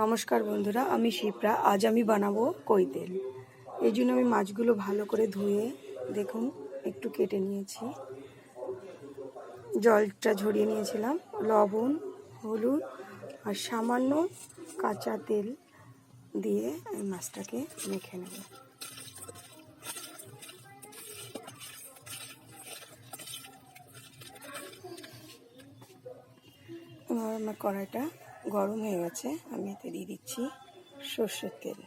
নমস্কার বন্ধুরা, আমি শিপ্রা। আজ আমি বানাবো কই তেল। এই জন্য আমি মাছগুলো ভালো করে ধুয়ে দেখুন একটু কেটে নিয়েছি, জলটা ঝরিয়ে নিয়েছিলাম, লবণ, হলুদ আর সামান্য কাঁচা তেল দিয়ে এই মাছটাকে মেখে নেব। এবার আমার কড়াইটা গরম হয়ে গেছে, আমি এতে দিয়ে দিচ্ছি সর্ষের তেল।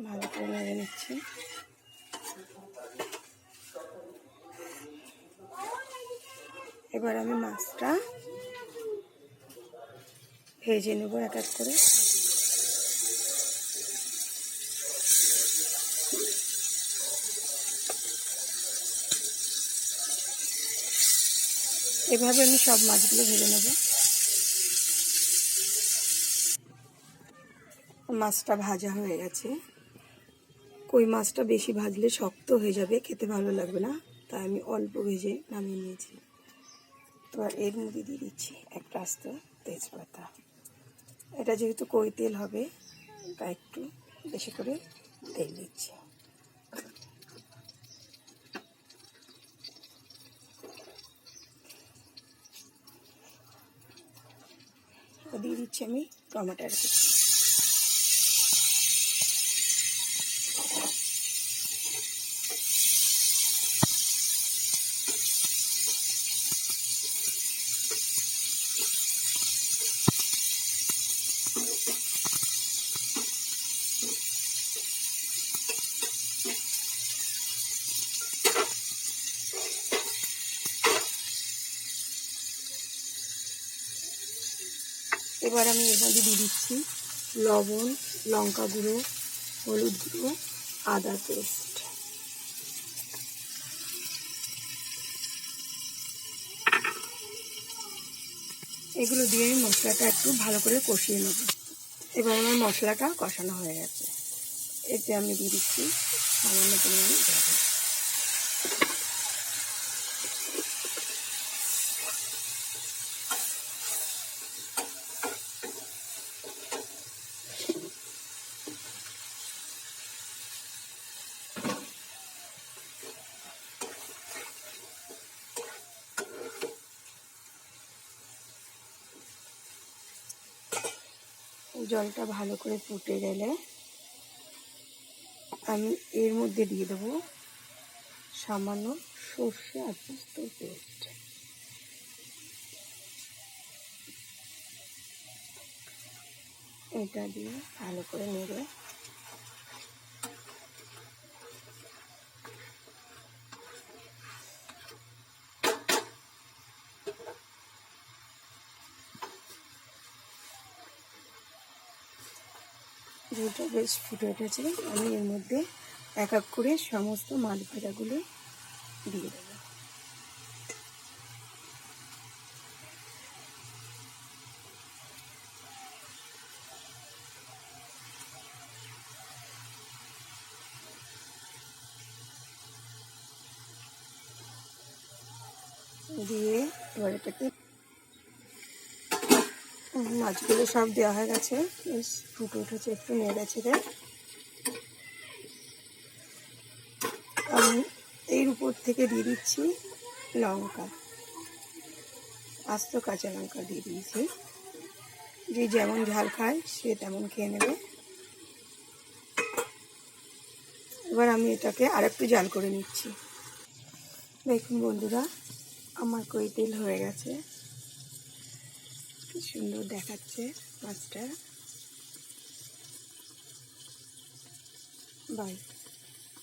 ভালো করে নেড়ে নিচ্ছি। এবার আমি মাছটা ভেজে নেব এক এক করে। এভাবে আমি সব মাছগুলো ভেজে নেব। মাছটা ভাজা হয়ে গেছে। কই মাছটা বেশি ভাজলে শক্ত হয়ে যাবে, খেতে ভালো লাগবে না, তাই আমি অল্প ভেজে নামিয়ে নিয়েছি। এবার এর মধ্যে দিয়ে দিচ্ছি একটা আস্ত তেজপাতা। এটা যেহেতু কই তেল হবে তাই একটু বেশি করে তেল দিচ্ছি। দিয়ে দিচ্ছি আমি টমেটোর কুচি। এবার আমি এর মধ্যে দিয়ে দিচ্ছি লবণ, লঙ্কা গুঁড়ো, হলুদ গুঁড়ো, আদা পেস্ট। এগুলো দিয়ে আমি মশলাটা একটু ভালো করে কষিয়ে নেব। এবার আমার মশলাটা কষানো হয়ে গেছে, এতে আমি দিয়ে দিচ্ছি সামান্য পরিমাণে জল। জলটা ভালো করে ফুটে গেলে আমি এর মধ্যে দিয়ে দেবো সামান্য সর্ষে আর পোস্তর পেস্ট। এটা দিয়ে ভালো করে নেড়ে যেটা বেশ ফুটে উঠেছে, আমি এর মধ্যে এক এক করে সমস্ত মাছ ভাজাগুলো দিয়ে দেবো। দিয়ে এবার এটাকে মাছগুলো সব দেওয়া হয়ে গেছে, বেশ ফুটে উঠেছে, একটু নেড়ে ছেড়ে আমি এর উপর থেকে দিয়ে দিচ্ছি লঙ্কা, আস্ত কাঁচা লঙ্কা দিয়ে দিয়েছি। যে যেমন ঝাল খায় সে তেমন খেয়ে নেবে। এবার আমি এটাকে আরেকটু জাল করে নিচ্ছি। দেখুন বন্ধুরা, আমার কই তেল হয়ে গেছে, কি সুন্দর দেখাচ্ছে মাছটা। বাই।